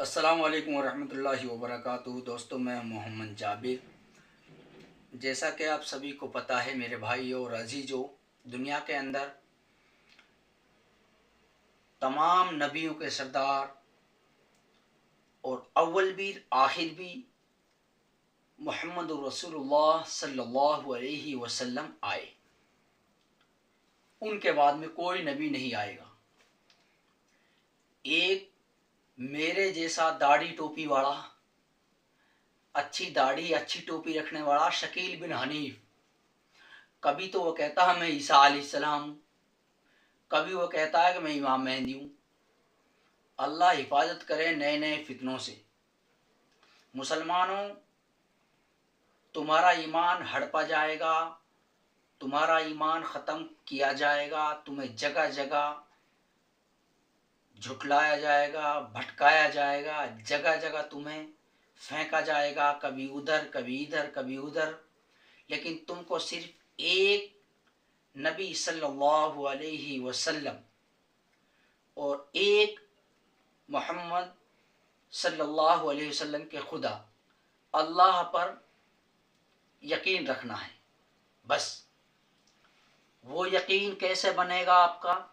अस्सलामु अलैकुम वरहमतुल्लाहि वबरकातुहू। दोस्तों, मैं मोहम्मद जाबिर। जैसा कि आप सभी को पता है मेरे भाई और अजीज़ों, दुनिया के अंदर तमाम नबियों के सरदार और अव्वल भी आखिर भी मोहम्मद रसूलुल्लाह सल्लल्लाहु अलैहि वसल्लम आए। उनके बाद में कोई नबी नहीं आएगा। एक मेरे जैसा दाढ़ी टोपी वाला, अच्छी दाढ़ी अच्छी टोपी रखने वाला शकील बिन हनीफ, कभी तो वो कहता है मैं ईसा अलैहिस्सलाम हूँ, कभी वो कहता है कि मैं इमाम मेहदी हूँ। अल्लाह हिफाजत करे नए नए फितनों से। मुसलमानों, तुम्हारा ईमान हड़पा जाएगा, तुम्हारा ईमान ख़त्म किया जाएगा, तुम्हें जगह जगह झुटलाया जाएगा, भटकाया जाएगा, जगह जगह तुम्हें फेंका जाएगा, कभी उधर कभी इधर कभी उधर। लेकिन तुमको सिर्फ एक नबी सल्लल्लाहु अलैहि वसल्लम और एक मोहम्मद सल्लल्लाहु अलैहि वसल्लम के खुदा अल्लाह पर यकीन रखना है। बस वो यकीन कैसे बनेगा आपका?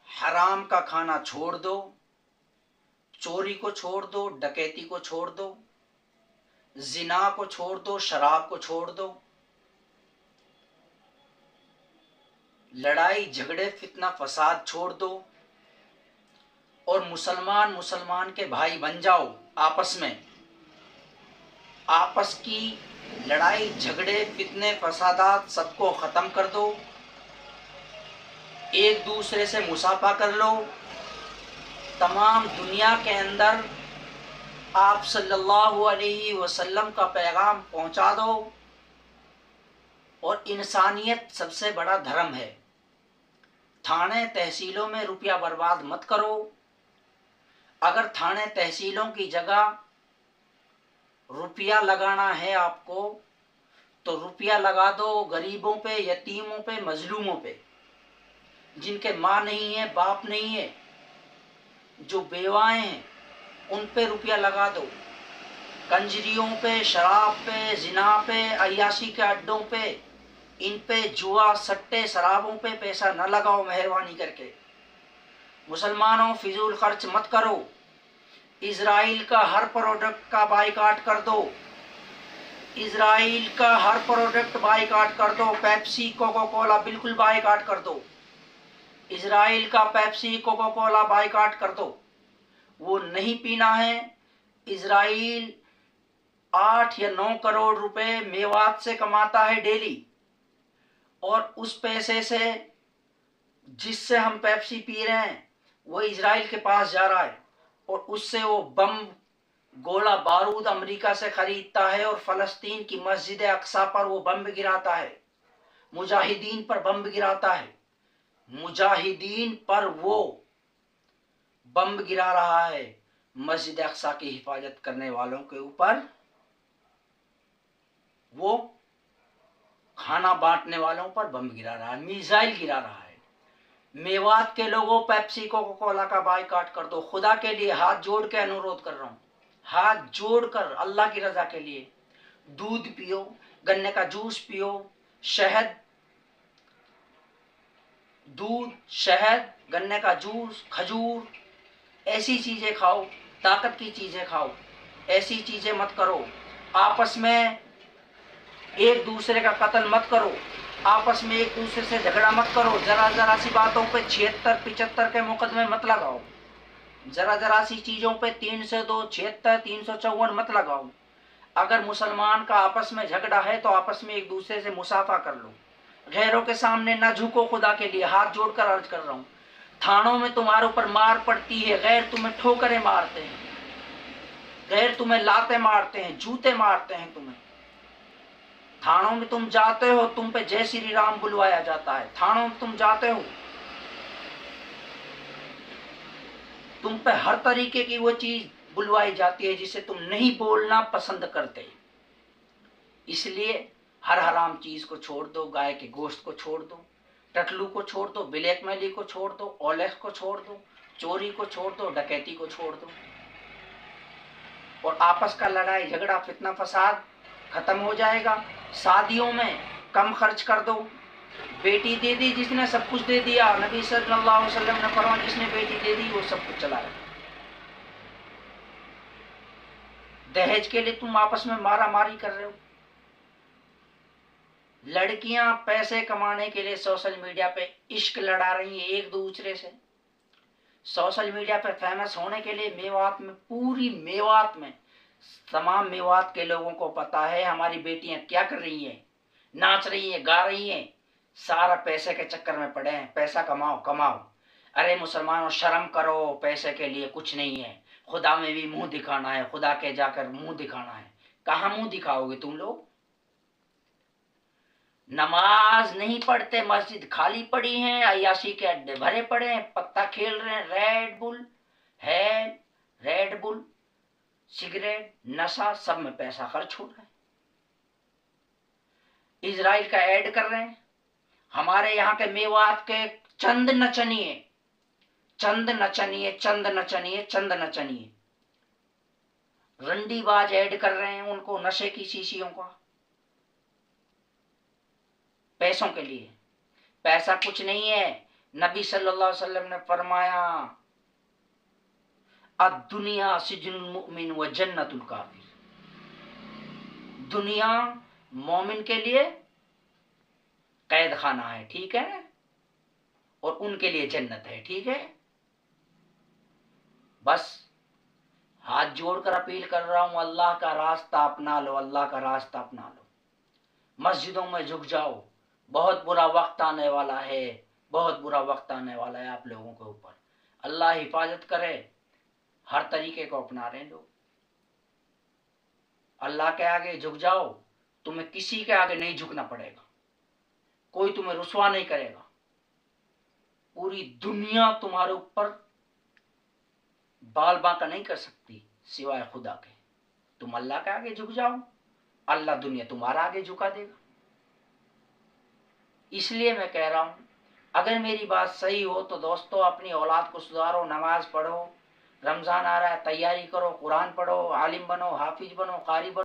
हराम का खाना छोड़ दो, चोरी को छोड़ दो, डकैती को छोड़ दो, जिना को छोड़ दो, शराब को छोड़ दो, लड़ाई झगड़े फितना फसाद छोड़ दो और मुसलमान मुसलमान के भाई बन जाओ। आपस में आपस की लड़ाई झगड़े फितने फसादात सबको ख़त्म कर दो, एक दूसरे से मुसाफा कर लो। तमाम दुनिया के अंदर आप सल्लल्लाहु अलैहि वसल्लम का पैगाम पहुंचा दो। और इंसानियत सबसे बड़ा धर्म है। थाने तहसीलों में रुपया बर्बाद मत करो। अगर थाने तहसीलों की जगह रुपया लगाना है आपको तो रुपया लगा दो गरीबों पे, यतीमों पे, मजलूमों पे, जिनके माँ नहीं है, बाप नहीं है, जो बेवाएं हैं, उन पे रुपया लगा दो। कंजरियों पे, शराब पे, जिना पे, अय्याशी के अड्डों पे, इन पे जुआ सट्टे शराबों पे पैसा न लगाओ मेहरबानी करके। मुसलमानों, फिजूल खर्च मत करो। इजराइल का हर प्रोडक्ट का बाइकाट कर दो। इजराइल का हर प्रोडक्ट बाइकाट कर दो। पेप्सी, कोका कोला बिल्कुल बाइकाट कर दो। इजराइल का पेप्सी, कोका कोला बाइकाट कर दो। वो नहीं पीना है। इजराइल 8 या 9 करोड़ रुपए मेवात से कमाता है डेली, और उस पैसे से जिससे हम पेप्सी पी रहे हैं वो इजराइल के पास जा रहा है, और उससे वो बम गोला बारूद अमेरिका से खरीदता है और फलस्तीन की मस्जिद अक्सा पर वो बम गिराता है, मुजाहिदीन पर बम गिराता है। मुजाहिदीन पर वो बम गिरा रहा है, मस्जिद अक्सा की हिफाजत करने वालों के ऊपर वो खाना बांटने वालों पर बम गिरा रहा है, मिसाइल गिरा रहा है। मेवात के लोगों, पेप्सी कोका कोला का बाइकाट कर दो। खुदा के लिए हाथ जोड़ के अनुरोध कर रहा हूँ, हाथ जोड़कर अल्लाह की रजा के लिए दूध पियो, गन्ने का जूस पियो, शहद, दूध, शहद, गन्ने का जूस, खजूर, ऐसी चीजें खाओ, ताकत की चीजें खाओ। ऐसी चीजें मत करो। आपस में एक दूसरे का कत्ल मत करो। आपस में एक दूसरे से झगड़ा मत करो। जरा जरा सी बातों पे 76-75 के मुकदमे मत लगाओ। जरा जरा सी चीजों पे 302, 76, 354 मत लगाओ। अगर मुसलमान का आपस में झगड़ा है तो आपस में एक दूसरे से मुसाफा कर लो। गैरों के सामने न झुको। खुदा के लिए हाथ जोड़कर अर्ज कर रहा हूँ। थानों में तुम्हारे ऊपर मार पड़ती है, गैर तुम्हें ठोकरें मारते हैं, गैर तुम्हें लाते मारते हैं, जूते मारते हैं। तुम्हें थानों में तुम जाते हो, तुम पे जय श्री राम बुलवाया जाता है। थानों में तुम जाते हो, तुम पे हर तरीके की वो चीज बुलवाई जाती है जिसे तुम नहीं बोलना पसंद करते। इसलिए हर हराम चीज को छोड़ दो। गाय के गोश्त को छोड़ दो, टटलू को छोड़ दो, ब्लैकमेली को छोड़ दो, ओलेक्स को छोड़ दो, चोरी को छोड़ दो, डकैती को छोड़ दो। اور آپس کا لڑائی جھگڑا فتنہ فساد ختم ہو جائے گا. شادیوں میں کم خرچ کر دو. بیٹی دے دی جس نے سب کچھ دے دیا. نبی صلی اللہ علیہ وسلم نے فرمایا جس نے بیٹی دے دی وہ سب کچھ چلا رہا. دہیج کے لیے تم آپس میں مارا ماری کر رہے ہو. لڑکیاں پیسے کمانے کے لیے سوشل میڈیا پہ عشق لڑا رہی ہیں ایک دوسرے سے. سوشل میڈیا پہ فیمس ہونے کے لیے میوات میں پوری میوات میں تمام میوات کے لوگوں کو پتا ہے ہماری بیٹیاں کیا کر رہی ہیں. ناچ رہی ہیں, گا رہی ہیں. سارا پیسے کے چکر میں پڑے ہیں. پیسہ کماؤ کماؤ. ارے مسلمانوں شرم کرو. پیسے کے لیے کچھ نہیں ہے. خدا میں بھی منہ دکھانا ہے. خدا کے جا کر منہ دکھانا ہے. کہاں منہ دکھاؤ گے تم لوگ؟ نماز نہیں پڑھتے, مسجد خالی پڑی ہیں, عیاشی کے اڈے بھرے پڑے ہیں, پتہ کھیل رہے ہیں. ریڈ بل سگریٹ نشہ سب میں پیسہ خرچ ہو رہا ہے. اسرائیل کا ایڈ کر رہے ہیں. ہمارے یہاں کے میوات کے چند نچنیے رنڈی باز ایڈ کر رہے ہیں ان کو نشے کی شیشیوں کا, پیسوں کے لیے. پیسہ کچھ نہیں ہے. نبی صلی اللہ علیہ وسلم نے فرمایا الدنیا سجن المؤمن و جنت الکافر. دنیا مومن کے لیے قید خانہ ہے, ٹھیک ہے, اور ان کے لیے جنت ہے, ٹھیک ہے. بس ہاتھ جوڑ کر اپیل کر رہا ہوں, اللہ کا راستہ اپنا لو, اللہ کا راستہ اپنا لو. مسجدوں میں جھک جاؤ. بہت برا وقت آنے والا ہے, بہت برا وقت آنے والا ہے آپ لوگوں کے اوپر. اللہ حفاظت کرے. ہر طریقے کو اپنا رہے ہیں لوگ. اللہ کے آگے جھک جاؤ. تمہیں کسی کے آگے نہیں جھکنا پڑے گا. کوئی تمہیں رسوا نہیں کرے گا. پوری دنیا تمہارے اوپر بال باnkا نہیں کر سکتی سوائے خدا کے. تم اللہ کے آگے جھک جاؤ, اللہ دنیا تمہارا آگے جھکا دے گا. اس لیے میں کہہ رہا ہوں اگر میری بات صحیح ہو تو دوستو اپنی اولاد کو سدھارو, نماز پڑھو. رمضان آ رہا ہے, تیاری کرو, قرآن پڑھو, عالم بنو, حافظ بنو, قاری بنو.